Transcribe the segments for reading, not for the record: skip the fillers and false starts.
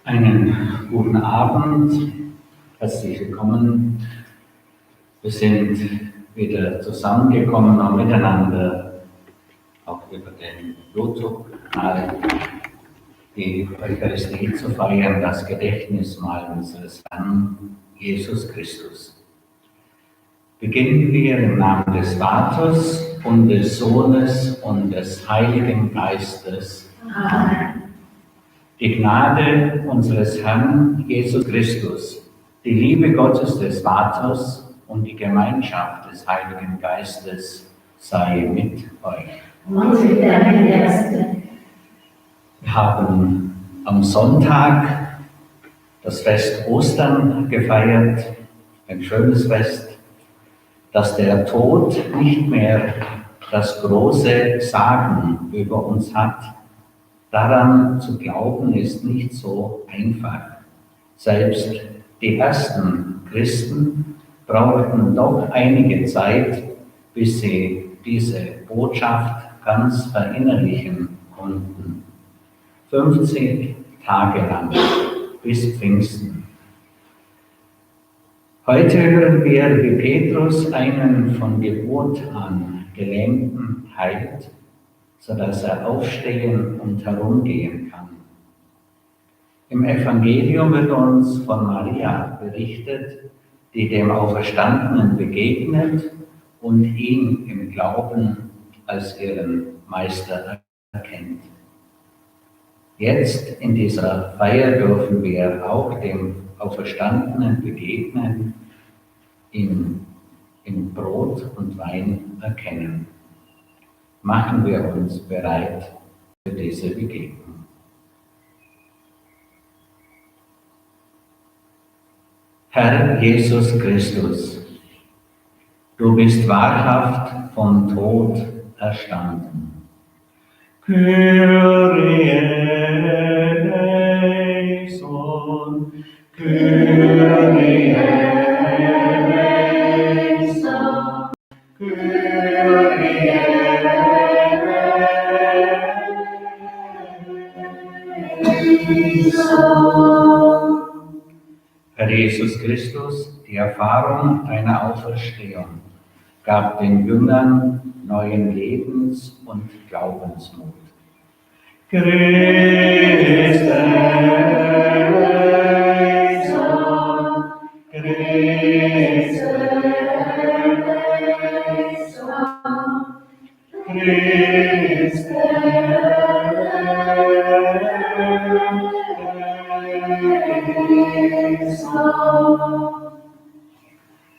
Einen guten Abend, herzlich willkommen. Wir sind wieder zusammengekommen, um miteinander auch über den Mittwoch die Eucharistie zu feiern, das Gedächtnismahl unseres Herrn Jesus Christus. Beginnen wir im Namen des Vaters und des Sohnes und des Heiligen Geistes. Amen. Die Gnade unseres Herrn Jesus Christus, die Liebe Gottes des Vaters und die Gemeinschaft des Heiligen Geistes sei mit euch. Und mit deinem Geiste. Wir haben am Sonntag das Fest Ostern gefeiert, ein schönes Fest, dass der Tod nicht mehr das große Sagen über uns hat. Daran zu glauben ist nicht so einfach. Selbst die ersten Christen brauchten doch einige Zeit, bis sie diese Botschaft ganz verinnerlichen konnten. 50 Tage lang bis Pfingsten. Heute hören wir, wie Petrus einen von Geburt an Gelähmten heilt, sodass er aufstehen und herumgehen kann. Im Evangelium wird uns von Maria berichtet, die dem Auferstandenen begegnet und ihn im Glauben als ihren Meister erkennt. Jetzt in dieser Feier dürfen wir auch dem Auferstandenen begegnen, ihn in Brot und Wein erkennen. Machen wir uns bereit für diese Begegnung. Herr Jesus Christus, du bist wahrhaft vom Tod erstanden. Kyrie eleison, Kyrie eleison, Kyrie Herr Jesus Christus, die Erfahrung deiner Auferstehung gab den Jüngern neuen Lebens- und Glaubensmut. Christe eleison, Christe eleison, Christe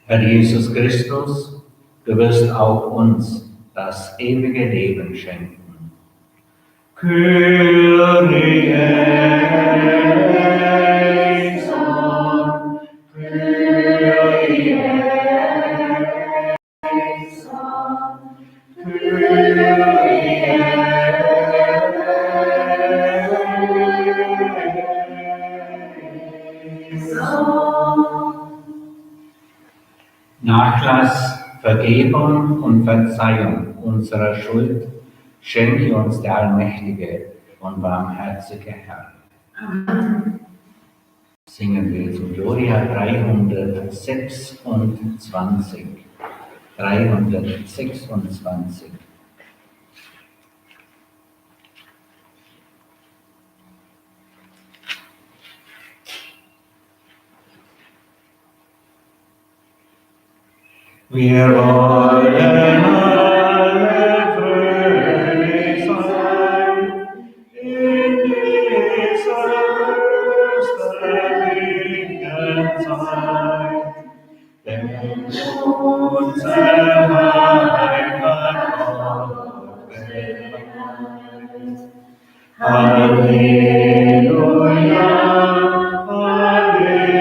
Herr Jesus Christus, du wirst auch uns das ewige Leben schenken. Kyrie eleison, Kyrie eleison, Kyrie Nachlass, Vergebung und Verzeihung unserer Schuld schenke uns der allmächtige und barmherzige Herr. Amen. Singen wir zu Gloria 326. 326. Wir wollen alle fröhlich sein in dieser österlichen Zeit, denn unser Heiland Gott geweiht. Halleluja, Halleluja.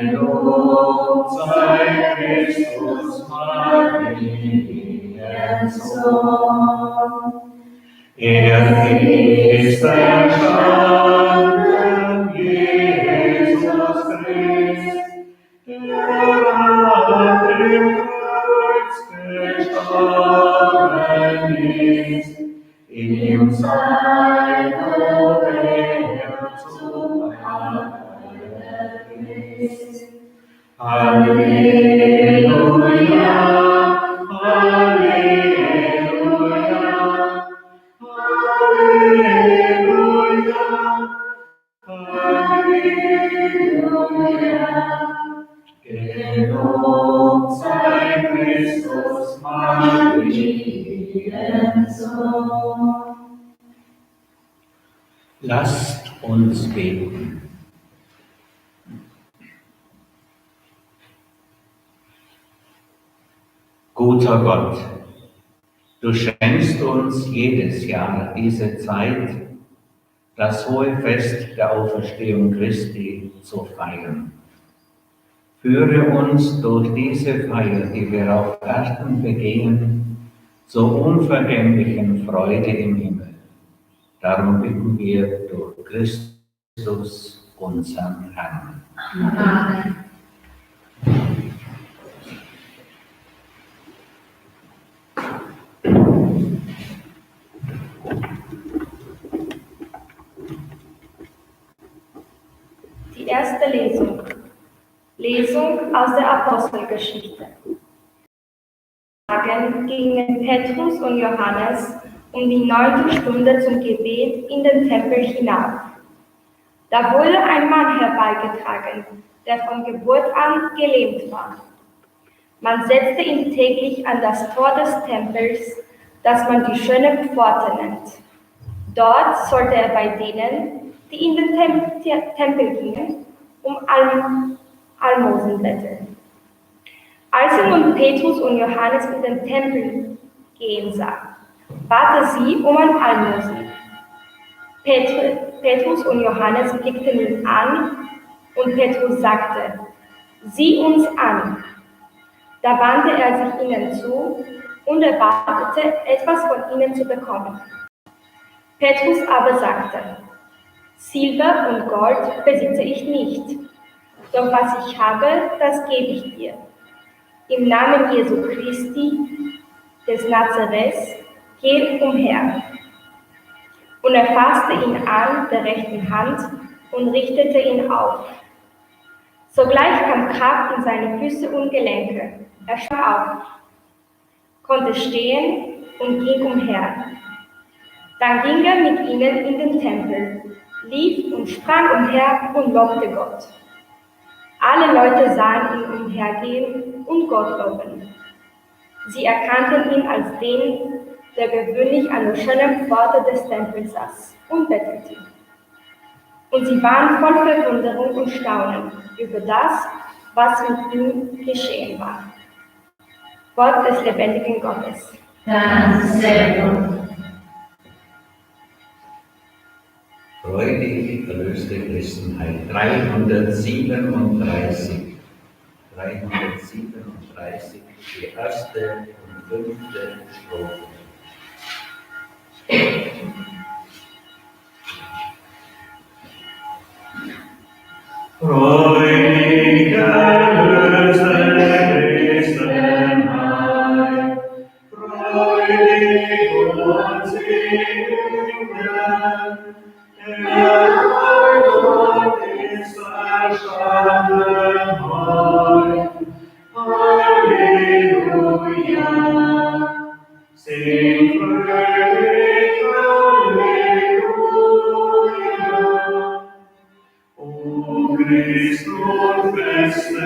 Gelobt sei Christus, Mariens Sohn. Er ist erstanden, Jesus Christ, der an dem Kreuz gestorben ist. Ihm sei Lobet zu aller Christ. Halleluja, Halleluja, Halleluja, Halleluja. Gelobt sei Christus, Mariensohn. Lasst uns beten. Guter Gott, du schenkst uns jedes Jahr diese Zeit, das hohe Fest der Auferstehung Christi zu feiern. Führe uns durch diese Feier, die wir auf Erden begehen, zur unvergänglichen Freude im Himmel. Darum bitten wir durch Christus, unseren Herrn. Amen. Die erste Lesung. Lesung aus der Apostelgeschichte. Gingen Petrus und Johannes um die 9. Stunde zum Gebet in den Tempel hinauf. Da wurde ein Mann herbeigetragen, der von Geburt an gelähmt war. Man setzte ihn täglich an das Tor des Tempels, das man die schöne Pforte nennt. Dort sollte er bei denen, die in den Tempel gingen, um Almosen betteln. Als er nun Petrus und Johannes in den Tempel gehen sah, bat er sie um ein Almosen. Petrus und Johannes blickten ihn an und Petrus sagte, sieh uns an. Da wandte er sich ihnen zu und erwartete, etwas von ihnen zu bekommen. Petrus aber sagte, Silber und Gold besitze ich nicht, doch was ich habe, das gebe ich dir. Im Namen Jesu Christi, des Nazareth, geh umher. Und er fasste ihn an der rechten Hand und richtete ihn auf. Sogleich kam Kraft in seine Füße und Gelenke. Er sprang auf, konnte stehen und ging umher. Dann ging er mit ihnen in den Tempel, lief und sprang umher und lobte Gott. Alle Leute sahen ihn umhergehen und Gott loben. Sie erkannten ihn als den, der gewöhnlich an der schönen Pforte des Tempels saß und bettelte. Und sie waren voll Verwunderung und Staunen über das, was mit ihm geschehen war. Wort des lebendigen Gottes. Dank sei Gott. Freudig erlöste Christenheit. 337. 337, die erste und 5. Strophe. Freudig erlöste Christenheit, freudig und singen, der Gott ist erstanden heut. Halleluja, sing fröhlich, Halleluja. O Christ und feste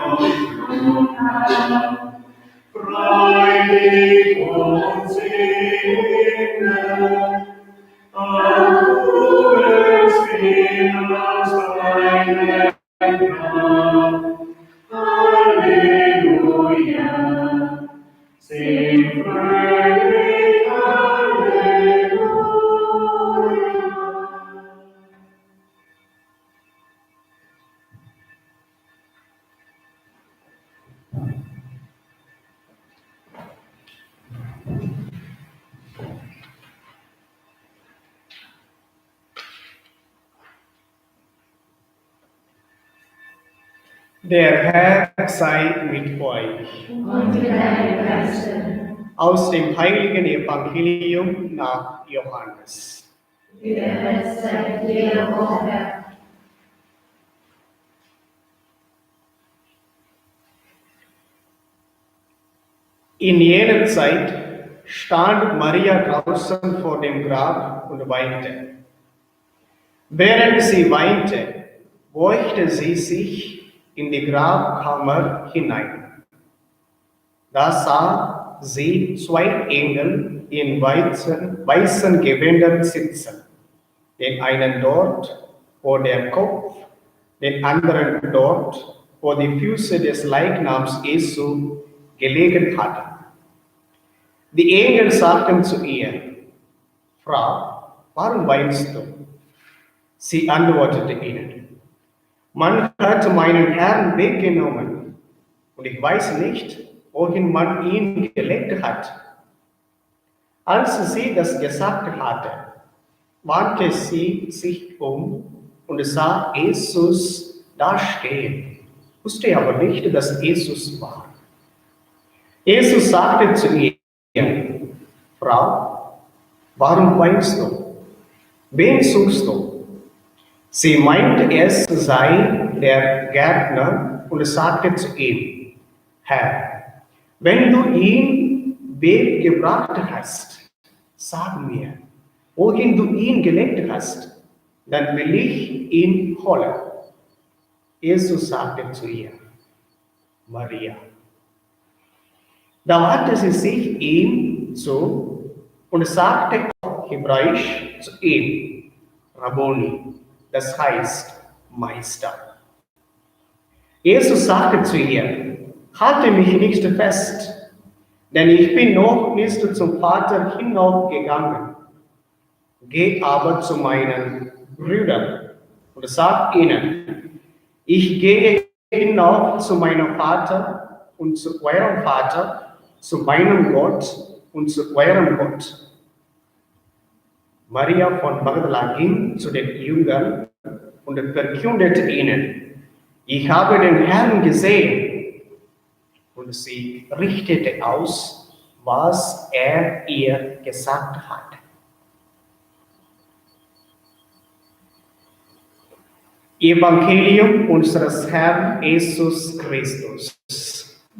Hoffnung, freudig und singen, ach du wirst aus deinem Grab. Halleluja, sing fröhlich, Halleluja. Der Herr sei mit euch. Und mit deinem Geiste. Aus dem heiligen Evangelium nach Johannes. Ehre sei dir, o Herr. In jener Zeit stand Maria draußen vor dem Grab und weinte. Während sie weinte, beugte sie sich in die Grabkammer hinein. Da sah sie zwei Engel in weißen Gewändern sitzen, den einen dort, wo der Kopf, den anderen dort, wo die Füße des Leichnams Jesu gelegen hatten. Die Engel sagten zu ihr: Frau, warum weinst du? Sie antwortete ihnen: Man hat meinen Herrn weggenommen, und ich weiß nicht, wohin man ihn gelegt hat. Als sie das gesagt hatte, wandte sie sich um und sah Jesus da stehen, wusste aber nicht, dass Jesus war. Jesus sagte zu ihr: Frau, warum weinst du? Wen suchst du? Sie meinte, es sei der Gärtner und sagte zu ihm: Herr, wenn du ihn weggebracht hast, sag mir, wohin du ihn gelegt hast, dann will ich ihn holen. Jesus sagte zu ihr: Maria. Da wandte sie sich ihm zu und sagte auf Hebräisch zu ihm: Rabboni, das heißt Meister. Jesus sagte zu ihr: Halte mich nicht fest, denn ich bin noch nicht zum Vater hinaufgegangen. Geh aber zu meinen Brüdern und sag ihnen: Ich gehe hinauf zu meinem Vater und zu eurem Vater, zu meinem Gott und zu eurem Gott. Maria von Magdala ging zu den Jüngern und verkündete ihnen: Ich habe den Herrn gesehen. Und sie richtete aus, was er ihr gesagt hat. Evangelium unseres Herrn Jesus Christus.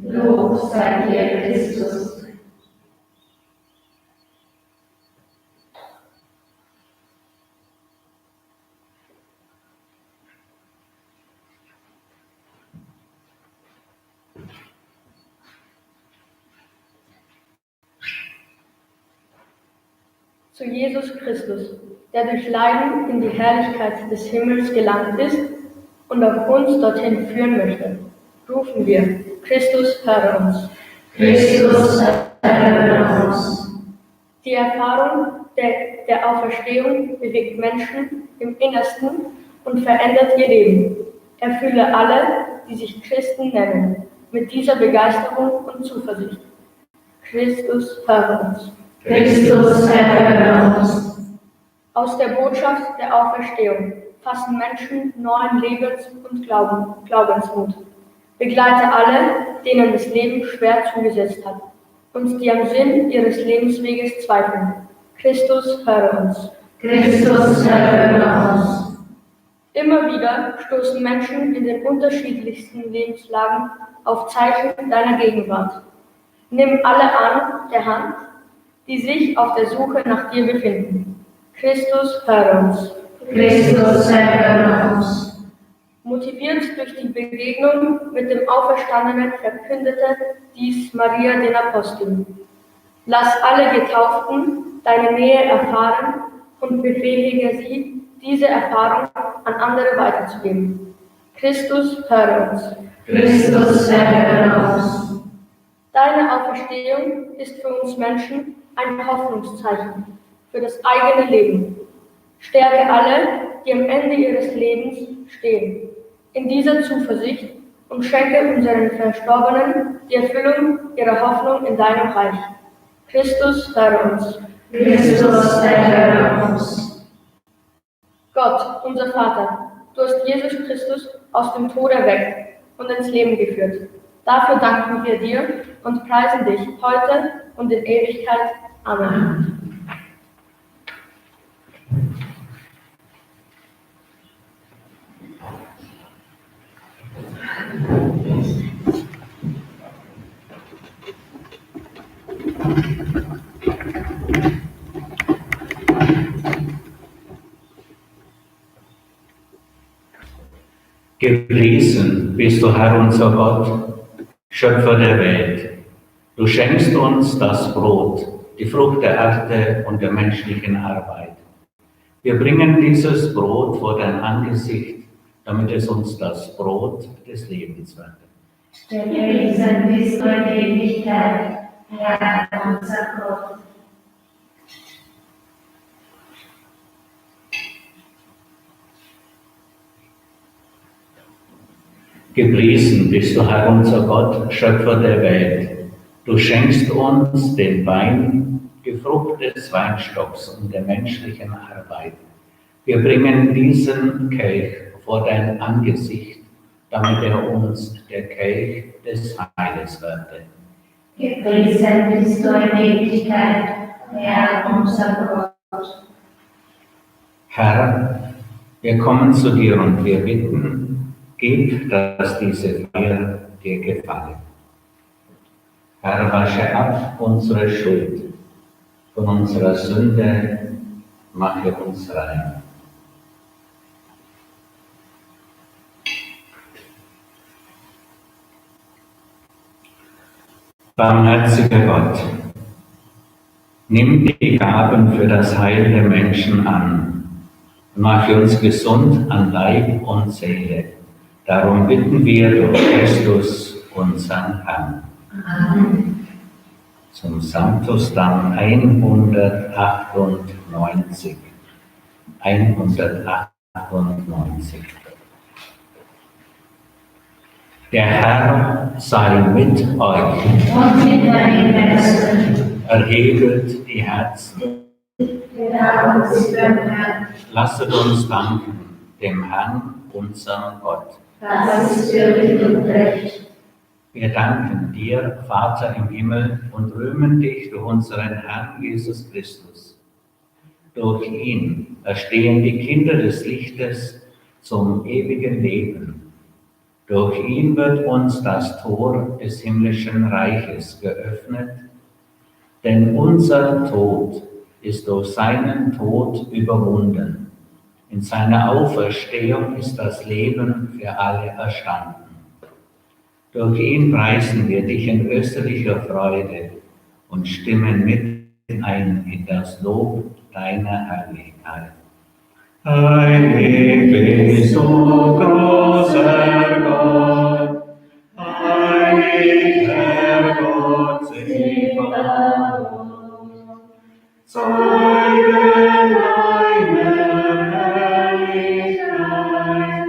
Lob sei dir, Christus. Zu Jesus Christus, der durch Leiden in die Herrlichkeit des Himmels gelangt ist und auch uns dorthin führen möchte, rufen wir: Christus, höre uns. Christus, höre uns. Die Erfahrung der Auferstehung bewegt Menschen im Innersten und verändert ihr Leben. Erfülle alle, die sich Christen nennen, mit dieser Begeisterung und Zuversicht. Christus, höre uns. Christus, höre uns. Aus der Botschaft der Auferstehung fassen Menschen neuen Lebens- und Glaubensmut. Begleite alle, denen das Leben schwer zugesetzt hat und die am Sinn ihres Lebensweges zweifeln. Christus, höre uns. Christus, höre uns. Immer wieder stoßen Menschen in den unterschiedlichsten Lebenslagen auf Zeichen deiner Gegenwart. Nimm alle an der Hand, die sich auf der Suche nach dir befinden. Christus, höre uns. Christus, höre uns. Motiviert durch die Begegnung mit dem Auferstandenen verkündete dies Maria den Aposteln. Lass alle Getauften deine Nähe erfahren und befähige sie, diese Erfahrung an andere weiterzugeben. Christus, höre uns. Christus, höre uns. Deine Auferstehung ist für uns Menschen ein Hoffnungszeichen für das eigene Leben. Stärke alle, die am Ende ihres Lebens stehen, in dieser Zuversicht und schenke unseren Verstorbenen die Erfüllung ihrer Hoffnung in deinem Reich. Christus, höre uns. Christus, höre uns. Gott, unser Vater, du hast Jesus Christus aus dem Tod erweckt und ins Leben geführt. Dafür danken wir dir und preisen dich heute und in Ewigkeit. Amen. Gepriesen bist du, Herr unser Gott, Schöpfer der Welt. Du schenkst uns das Brot, die Frucht der Erde und der menschlichen Arbeit. Wir bringen dieses Brot vor dein Angesicht, damit es uns das Brot des Lebens wird. Gepriesen bist du in Ewigkeit, Herr unser Gott. Gepriesen bist du, Herr unser Gott, Schöpfer der Welt. Du schenkst uns den Wein, die Frucht des Weinstocks und der menschlichen Arbeit. Wir bringen diesen Kelch vor dein Angesicht, damit er uns der Kelch des Heiles werde. Gepriesen bist du in Ewigkeit, Herr unser Gott. Herr, wir kommen zu dir und wir bitten, gib, dass diese Feier dir gefalle. Herr, wasche ab unsere Schuld, von unserer Sünde mache uns rein. Barmherziger Gott, nimm die Gaben für das Heil der Menschen an und mache uns gesund an Leib und Seele. Darum bitten wir durch Christus, unseren Herrn. Amen. Zum Sanctusdamm 198. 198. Der Herr sei mit euch. Und mit deinem Geiste. Erhebet die Herzen. Wir uns beim Herrn. Lasset uns danken dem Herrn, unserem Gott. Das ist würdig und recht. Wir danken dir, Vater im Himmel, und rühmen dich durch unseren Herrn Jesus Christus. Durch ihn erstehen die Kinder des Lichtes zum ewigen Leben. Durch ihn wird uns das Tor des himmlischen Reiches geöffnet, denn unser Tod ist durch seinen Tod überwunden. In seiner Auferstehung ist das Leben für alle erstanden. Durch ihn preisen wir dich in österlicher Freude und stimmen mit ein in das Lob deiner Herrlichkeit. Heilig bist du, großer Gott, heilig Herr Gott, Sebaoth. Zeugen deiner Herrlichkeit,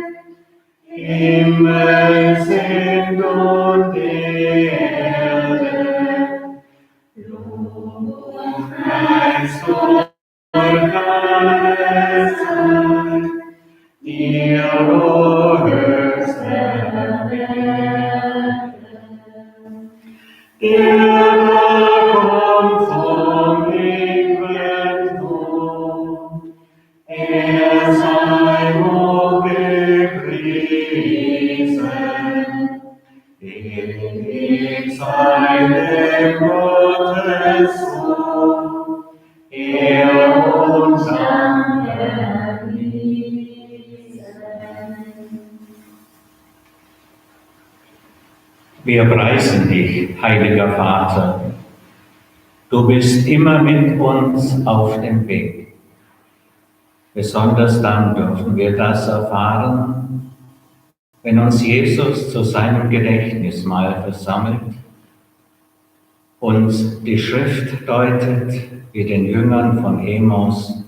Himmel sind und die Erde. Lobpreis durch alle Zeit, dir, o höchster Werte. Der kommt vom Himmel, er sei hoch gepriesen. Ewig sei dem Gottes Sohn, er uns am erwiesen. Wir preisen dich, heiliger Vater. Du bist immer mit uns auf dem Weg. Besonders dann dürfen wir das erfahren, wenn uns Jesus zu seinem Gedächtnismahl versammelt, uns die Schrift deutet, wie den Jüngern von Emmaus,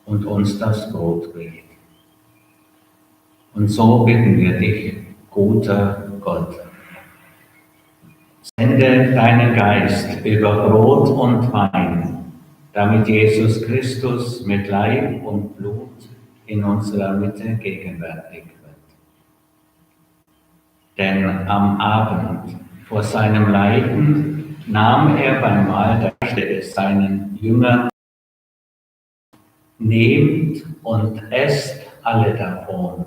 und uns das Brot bricht. Und so bitten wir dich, guter Gott. Sende deinen Geist über Brot und Wein, damit Jesus Christus mit Leib und Blut in unserer Mitte gegenwärtig wird. Denn am Abend vor seinem Leiden nahm er beim Mahl, dachte es seinen Jüngern: Nehmt und esst alle davon.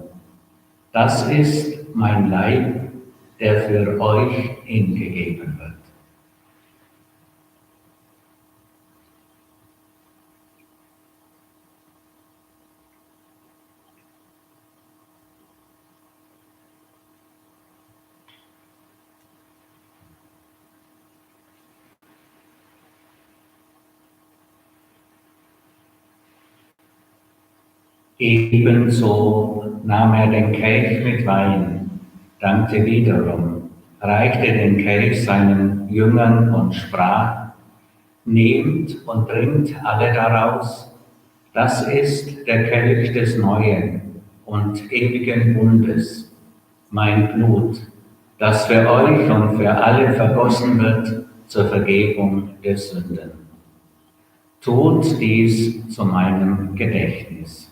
Das ist mein Leib, der für euch hingegeben wird. Ebenso nahm er den Kelch mit Wein, dankte wiederum, reichte den Kelch seinen Jüngern und sprach: Nehmt und trinkt alle daraus, das ist der Kelch des neuen und ewigen Bundes, mein Blut, das für euch und für alle vergossen wird zur Vergebung der Sünden. Tut dies zu meinem Gedächtnis.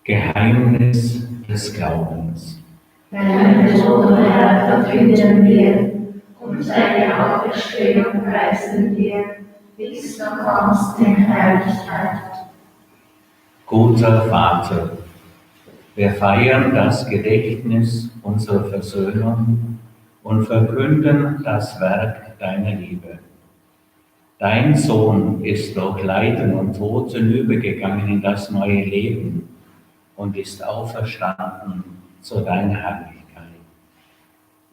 Geheimnis des Glaubens. Deinen Tod, Herr, verkünden wir und deine Auferstehung preisen wir, bis du kommst in Herrlichkeit. Guter Vater, wir feiern das Gedächtnis unserer Versöhnung und verkünden das Werk deiner Liebe. Dein Sohn ist durch Leiden und Tod hinübergegangen in das neue Leben und ist auferstanden zu deiner Herrlichkeit.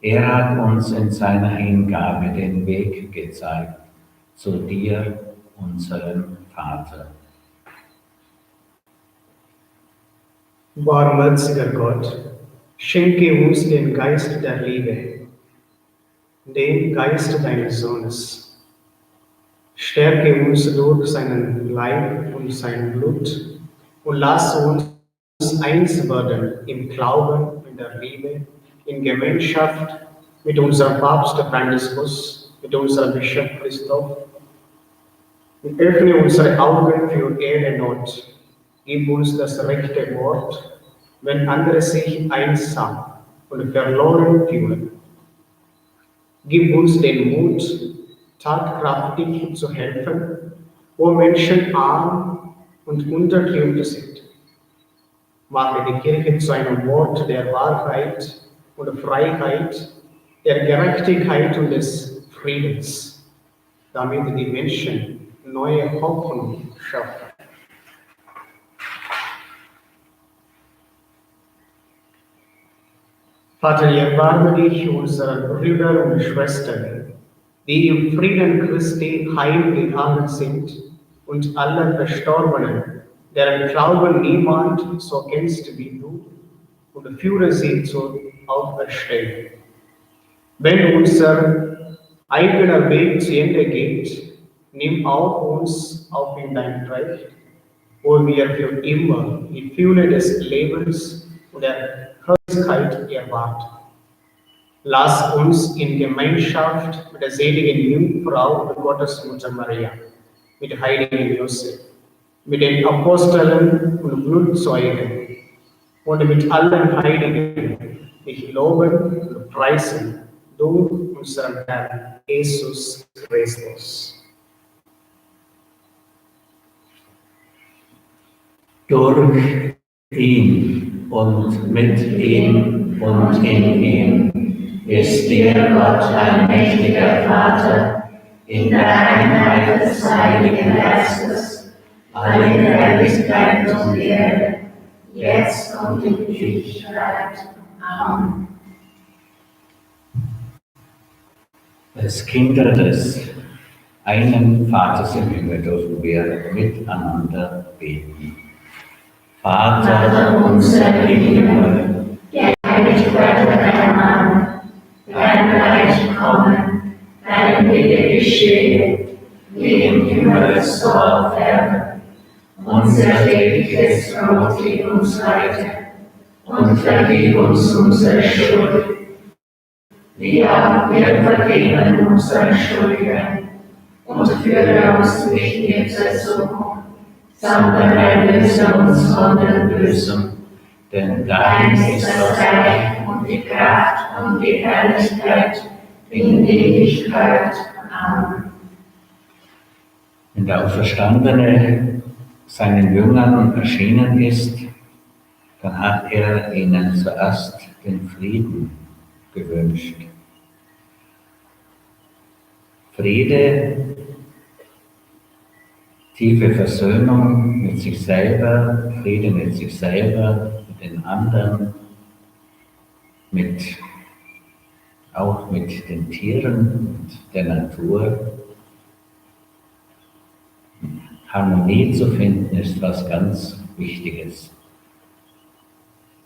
Er hat uns in seiner Hingabe den Weg gezeigt zu dir, unserem Vater. Barmherziger Gott, schenke uns den Geist der Liebe, den Geist deines Sohnes. Stärke uns durch seinen Leib und sein Blut und lass uns eins werden im Glauben, in der Liebe, in Gemeinschaft mit unserem Papst Franziskus, mit unserem Bischof Christoph. Und öffne unsere Augen für Ehrenot. Gib uns das rechte Wort, wenn andere sich einsam und verloren fühlen. Gib uns den Mut, tatkräftig zu helfen, wo Menschen arm und unterdrückt sind. Mache die Kirche zu einem Wort der Wahrheit und Freiheit, der Gerechtigkeit und des Friedens, damit die Menschen neue Hoffnung schaffen. Vater, erbarme dich unserer Brüder und Schwestern, die im Frieden Christi heimgegangen sind, und aller Verstorbenen, deren Glauben niemand so kennst wie du, und führe sie zur Auferstehung. Wenn unser eigener Weg zu Ende geht, nimm auch uns auf in dein Reich, wo wir für immer die Fülle des Lebens und der Herrlichkeit erwarten. Lass uns in Gemeinschaft mit der seligen Jungfrau und Gottesmutter Maria, mit heiligen Josef, mit den Aposteln und Blutzeugen und mit allen Heiligen dich loben und preisen, du, unseren Herrn Jesus Christus. Durch ihn und mit ihm und in ihm ist dir Gott ein mächtiger Vater, in der Einheit des Heiligen Geistes, alle Herrlichkeit und Ehre, jetzt und in Ewigkeit. Amen. Als Kinder des einen Vaters im Himmel dürfen wir miteinander beten. Vater unser im Himmel, geheiligt werde dein Name, dein Reich komme, dein Wille geschehe, wie im Himmel so auf Erden. Unser tägliches Brot gib uns heute und vergib uns unsere Schuld, wie auch wir vergeben unseren Schuldigern. Und führe uns nicht in Versuchung, sondern erlöse uns von dem Bösen. Denn dein ist das Reich und die Kraft und die Herrlichkeit in Ewigkeit. Amen. Wenn der Auferstandene seinen Jüngern erschienen ist, dann hat er ihnen zuerst den Frieden gewünscht. Friede, tiefe Versöhnung mit sich selber, Friede mit sich selber, mit den anderen, auch mit den Tieren und der Natur. Harmonie zu finden ist was ganz Wichtiges.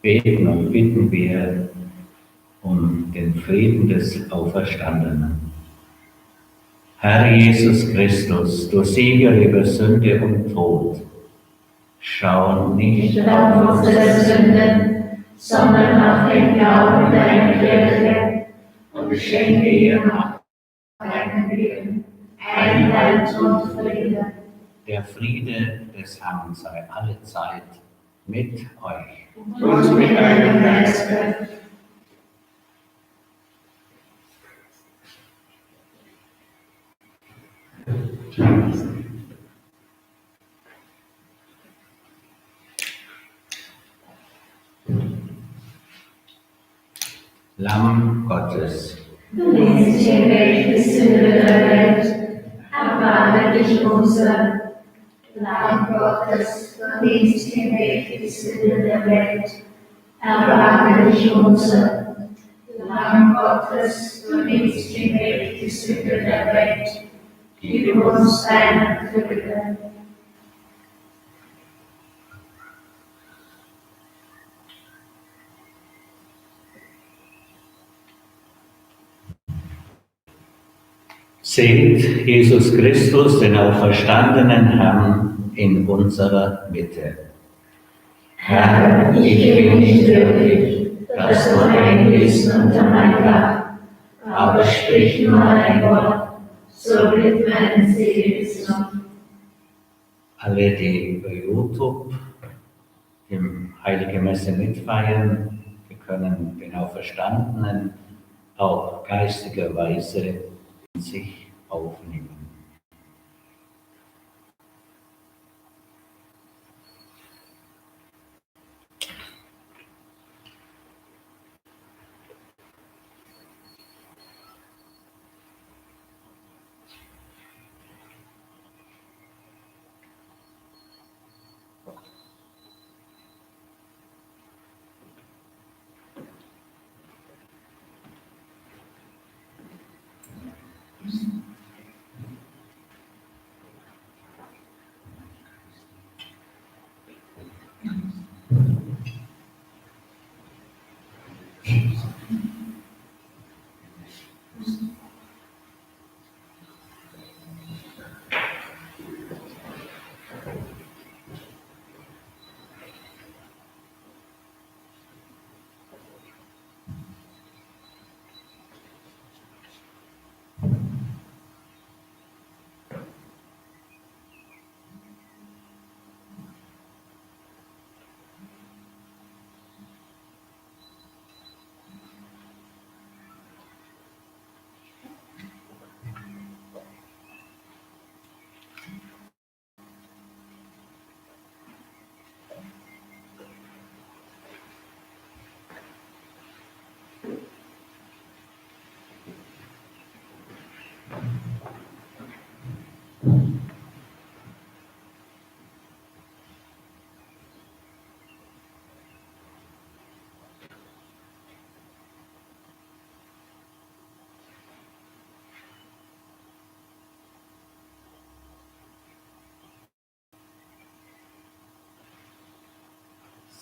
Beten und bitten wir um den Frieden des Auferstandenen. Herr Jesus Christus, du Sieger über Sünde und Tod, schau nicht auf unsere Sünden, sondern auf den Glauben deiner Kirche und schenke ihr nach deinem Willen Einheit und Frieden. Der Friede des Herrn sei alle Zeit mit euch. Und mit deinem Geiste. Lamm Gottes, Du nimmst hinweg die Sünde der Welt, erbarme dich unser. Lamm Gottes, du nimmst hinweg die Sünde der Welt, erbarme dich unser. Lamm Gottes, du nimmst hinweg die Sünde der Welt, gib uns deine Fülle. seht Jesus Christus, den auferstandenen Herrn, in unserer Mitte. Herr, ich bin nicht würdig, dass du eingehst unter mein Dach, aber sprich nur ein Wort, so wird meine Seele gesund. Alle, die über YouTube die heilige Messe mitfeiern, wir können den Auferstandenen auch geistigerweise in sich aufnehmen.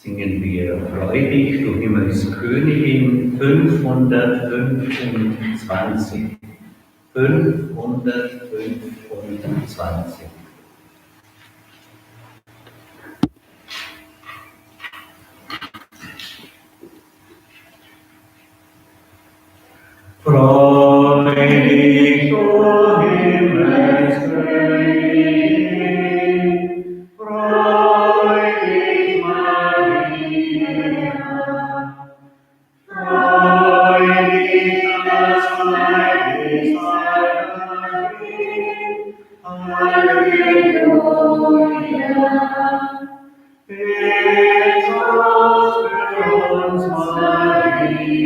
Singen wir freudig, du Himmelskönigin, 525. 525. Freu dich, o Himmelskönig, freu dich, Maria, freu dich, das Leid Halleluja. Petrus für uns, Maria,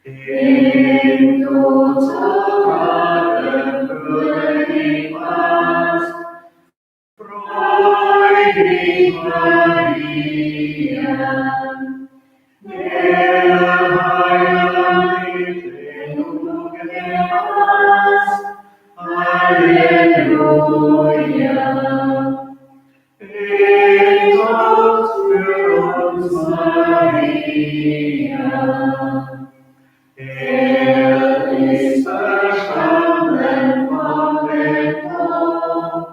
den du zu tragen würdig warst. Freu dich, Maria, der Heiland lebt, den du genährt hast. Halleluja. Petrus für uns, Maria, ist verstanden von dem Tod.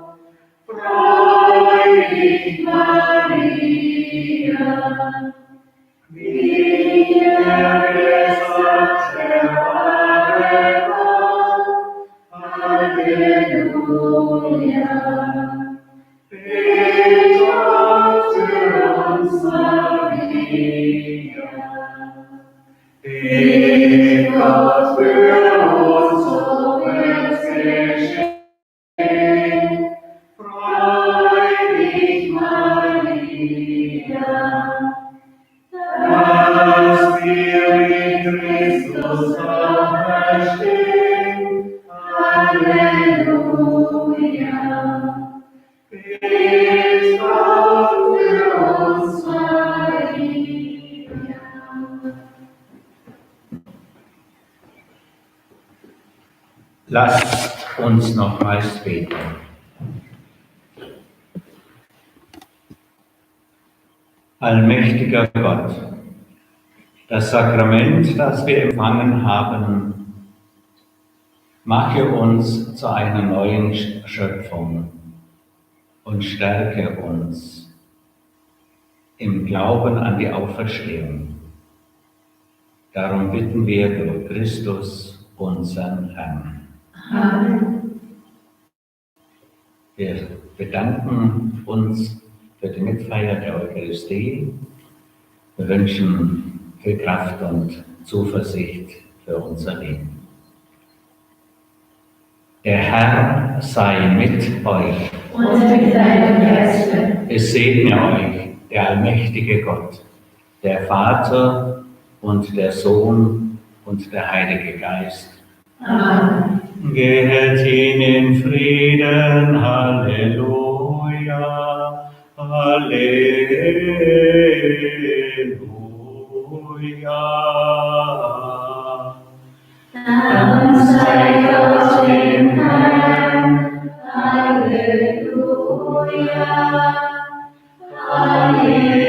Freu dich, Maria, wie gesagt, der wahre Gott. Halleluja. Petrus für uns, Maria, Petrus für uns, so wird's geschehen. Freu dich, Maria, dass wir in Christus auferstehen. Halleluja. Petrus für uns, Maria. Lasst uns nochmals beten. Allmächtiger Gott, das Sakrament, das wir empfangen haben, mache uns zu einer neuen Schöpfung und stärke uns im Glauben an die Auferstehung. Darum bitten wir durch Christus, unseren Herrn. Amen. Wir bedanken uns für die Mitfeier der Eucharistie. Wir wünschen viel Kraft und Zuversicht für unser Leben. Der Herr sei mit euch. Und mit deinem Geiste. Es segne euch der allmächtige Gott, der Vater und der Sohn und der Heilige Geist. Amen. Geht hin in Frieden, Halleluja, Halleluja. Dank sei Gott dem Herrn, Halleluja, Halleluja.